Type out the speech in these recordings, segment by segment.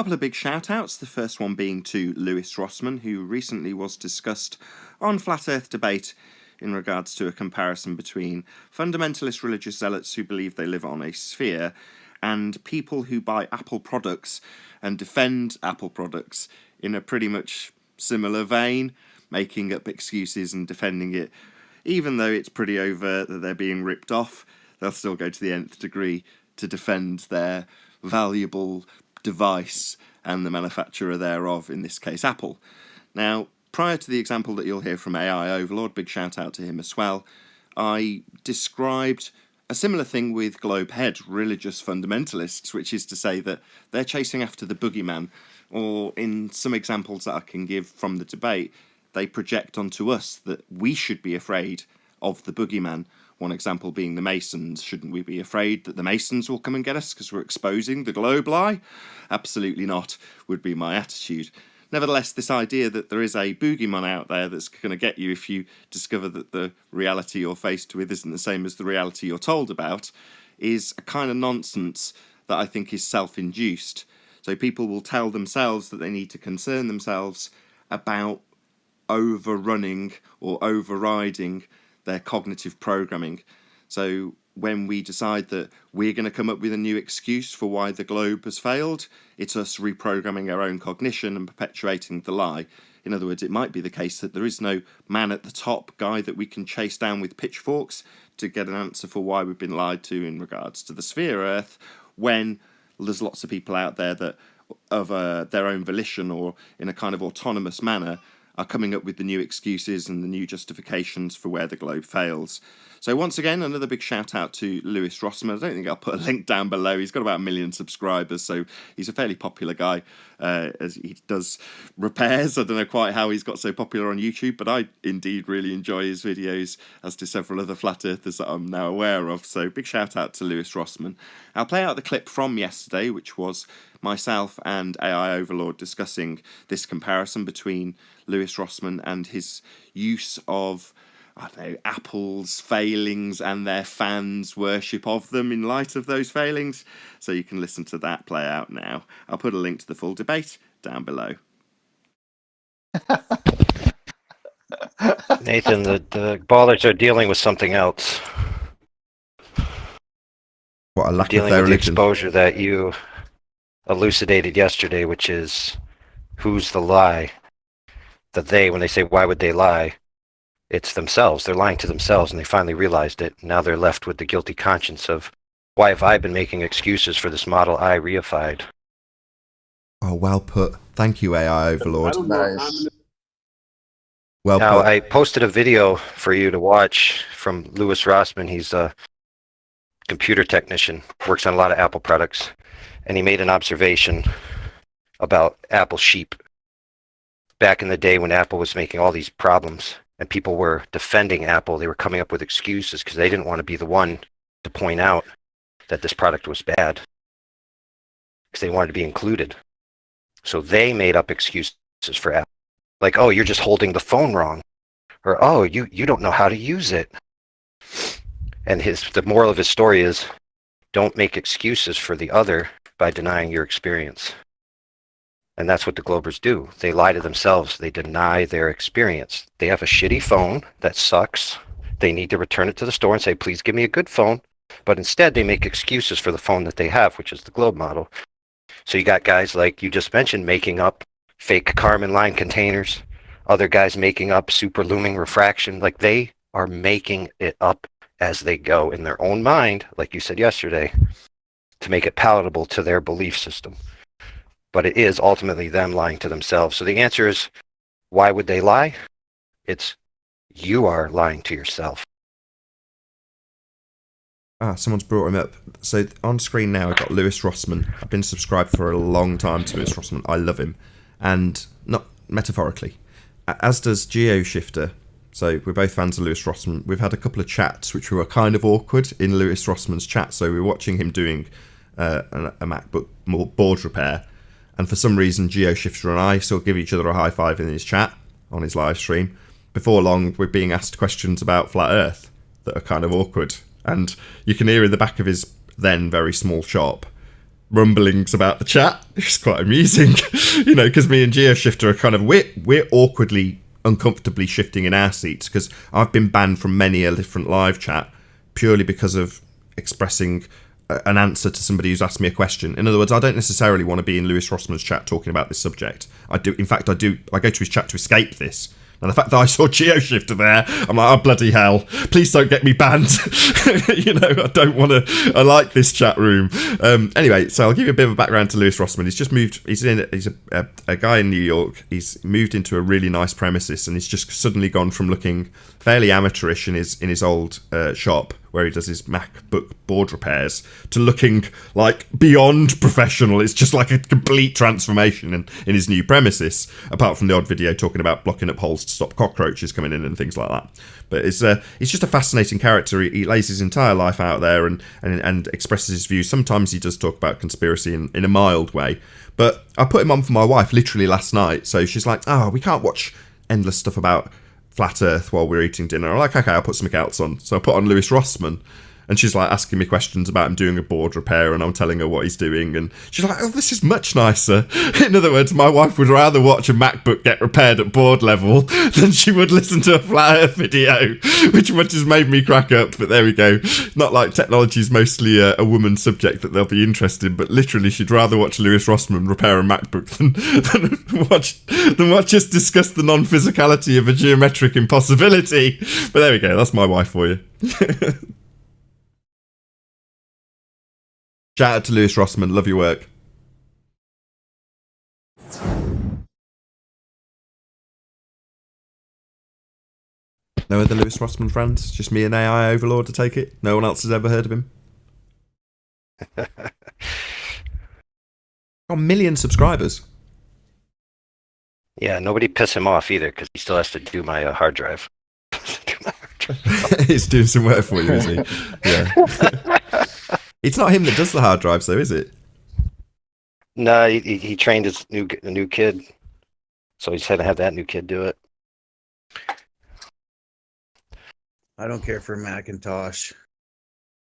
couple of big shout-outs, the first one being to Louis Rossmann, who recently was discussed on Flat Earth Debate in regards to a comparison between fundamentalist religious zealots who believe they live on a sphere and people who buy Apple products and defend Apple products in a pretty much similar vein, making up excuses and defending it. Even though it's pretty overt that they're being ripped off, they'll still go to the nth degree to defend their valuable device and the manufacturer thereof, in this case Apple. Now, prior to the example that you'll hear from AI Overlord, big shout out to him as well, I described a similar thing with Globehead, religious fundamentalists, which is to say that they're chasing after the boogeyman, or in some examples that I can give from the debate, they project onto us that we should be afraid of the boogeyman. One example being the Masons. Shouldn't we be afraid that the Masons will come and get us because we're exposing the globe lie? Absolutely not, would be my attitude. Nevertheless, this idea that there is a boogeyman out there that's going to get you if you discover that the reality you're faced with isn't the same as the reality you're told about is a kind of nonsense that I think is self-induced. So people will tell themselves that they need to concern themselves about overrunning or overriding their cognitive programming. So when we decide that we're going to come up with a new excuse for why the globe has failed, it's us reprogramming our own cognition and perpetuating the lie. In other words, it might be the case that there is no man at the top guy that we can chase down with pitchforks to get an answer for why we've been lied to in regards to the sphere Earth, when there's lots of people out there that, of their own volition or in a kind of autonomous manner, are coming up with the new excuses and the new justifications for where the globe fails. So once again, another big shout out to Louis Rossmann. I don't think I'll put a link down below. He's got about 1 million subscribers, so he's a fairly popular guy as he does repairs. I don't know quite how he's got so popular on YouTube, but I indeed really enjoy his videos, as do several other flat earthers that I'm now aware of. So big shout out to Louis Rossmann. I'll play out the clip from yesterday, which was myself and AI Overlord discussing this comparison between Louis Rossmann and his use of, I don't know, Apple's failings and their fans' worship of them in light of those failings. So you can listen to that play out now. I'll put a link to the full debate down below. Nathan, the ballers are dealing with something else. What, a lack dealing of their with the religion? Exposure that you elucidated yesterday, which is who's the lie? That they, when they say why would they lie, it's themselves. They're lying to themselves, and they finally realized it. Now they're left with the guilty conscience of, why have I been making excuses for this Model I reified? Oh, well put. Thank you, AI Overlord. Nice. Well Now, put. I posted a video for you to watch from Louis Rossmann. He's a computer technician, works on a lot of Apple products, and he made an observation about Apple sheep. Back in the day when Apple was making all these problems and people were defending Apple, they were coming up with excuses because they didn't want to be the one to point out that this product was bad, because they wanted to be included. So they made up excuses for Apple. Like, oh, you're just holding the phone wrong. Or, oh, you don't know how to use it. And the moral of his story is, don't make excuses for the other by denying your experience. And that's what the Globers do. They lie to themselves. They deny their experience. They have a shitty phone that sucks. They need to return it to the store and say, please give me a good phone. But instead, they make excuses for the phone that they have, which is the Globe model. So you got guys like you just mentioned making up fake Kármán line containers. Other guys making up super looming refraction. Like, they are making it up as they go in their own mind, like you said yesterday, to make it palatable to their belief system. But it is ultimately them lying to themselves. So the answer is, why would they lie? It's, you are lying to yourself. Someone's brought him up. So on screen now, I've got Louis Rossmann. I've been subscribed for a long time to Louis Rossmann. I love him. And not metaphorically. As does GeoShifter. So we're both fans of Louis Rossmann. We've had a couple of chats which were kind of awkward in Louis Rossmann's chat. So we were watching him doing a MacBook board repair. And for some reason, GeoShifter and I sort of give each other a high five in his chat on his live stream. Before long, we're being asked questions about Flat Earth that are kind of awkward. And you can hear in the back of his then very small shop rumblings about the chat. It's quite amusing, you know, because me and GeoShifter are kind of we're awkwardly, uncomfortably shifting in our seats because I've been banned from many a different live chat purely because of expressing an answer to somebody who's asked me a question. In other words, I don't necessarily want to be in Lewis Rossmann's chat talking about this subject. I do. In fact, I go to his chat to escape this. And the fact that I saw GeoShifter there, I'm like, oh, bloody hell. Please don't get me banned. You know, I don't want to. I like this chat room. Anyway, so I'll give you a bit of a background to Lewis Rossmann. He's just moved. He's a guy in New York. He's moved into a really nice premises, and he's just suddenly gone from looking fairly amateurish in his old shop where he does his MacBook board repairs to looking like beyond professional. It's just like a complete transformation in his new premises, apart from the odd video talking about blocking up holes to stop cockroaches coming in and things like that. But it's just a fascinating character. He lays his entire life out there and expresses his views. Sometimes he does talk about conspiracy in a mild way. But I put him on for my wife literally last night. So she's like, oh, we can't watch endless stuff about flat earth while we're eating dinner. I'm like, okay, I'll put something else on. So I put on Lewis Rossmann, and she's like asking me questions about him doing a board repair, and I'm telling her what he's doing, and she's like, oh, this is much nicer. In other words, my wife would rather watch a MacBook get repaired at board level than she would listen to a flat earth video, which has made me crack up. But there we go. Not like technology is mostly a woman's subject that they'll be interested, but literally she'd rather watch Lewis Rossmann repair a MacBook than watch us discuss the non-physicality of a geometric impossibility. But there we go. That's my wife for you. Shout out to Lewis Rossmann. Love your work. No other Lewis Rossmann friends? Just me and AI Overlord to take it? No one else has ever heard of him? Got 1 million subscribers. Yeah, nobody piss him off either because he still has to do my hard drive. He's doing some work for you, is he? Yeah. It's not him that does the hard drives, though, is it? No, he trained his new kid, so he's had to have that new kid do it. I don't care for Macintosh.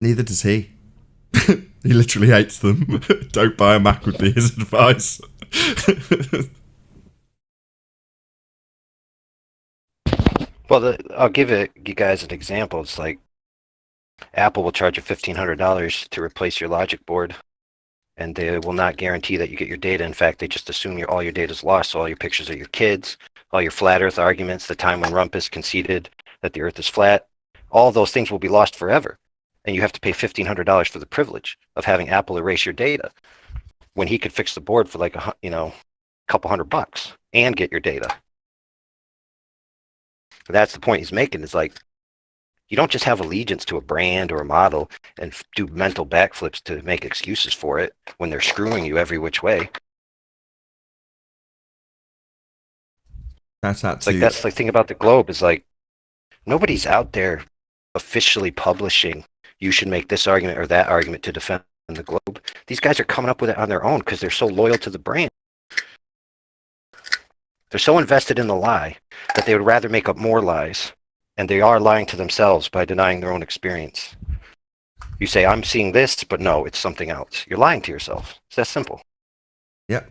Neither does he. He literally hates them. Don't buy a Mac would be his advice. Well, I'll give you guys an example. It's like Apple will charge you $1,500 to replace your logic board, and they will not guarantee that you get your data. In fact, they just assume all your data is lost. So all your pictures of your kids, all your flat Earth arguments, the time when Rumpus conceded that the Earth is flat, all those things will be lost forever. And you have to pay $1,500 for the privilege of having Apple erase your data when he could fix the board for like a couple $100 and get your data. That's the point he's making. Is like, you don't just have allegiance to a brand or a model and do mental backflips to make excuses for it when they're screwing you every which way. That's like that's the thing about the Globe is like nobody's out there officially publishing you should make this argument or that argument to defend the Globe. These guys are coming up with it on their own because they're so loyal to the brand. They're so invested in the lie that they would rather make up more lies. And they are lying to themselves by denying their own experience. You say, I'm seeing this, but no, it's something else. You're lying to yourself. It's that simple. Yep.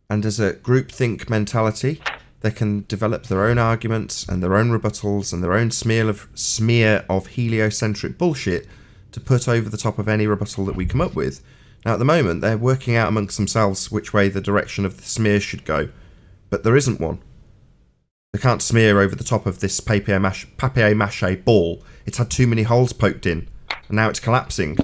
And as a groupthink mentality, they can develop their own arguments and their own rebuttals and their own smear of heliocentric bullshit to put over the top of any rebuttal that we come up with. Now, at the moment, they're working out amongst themselves which way the direction of the smear should go, but there isn't one. They can't smear over the top of this papier-mâché ball. It's had too many holes poked in, and now it's collapsing.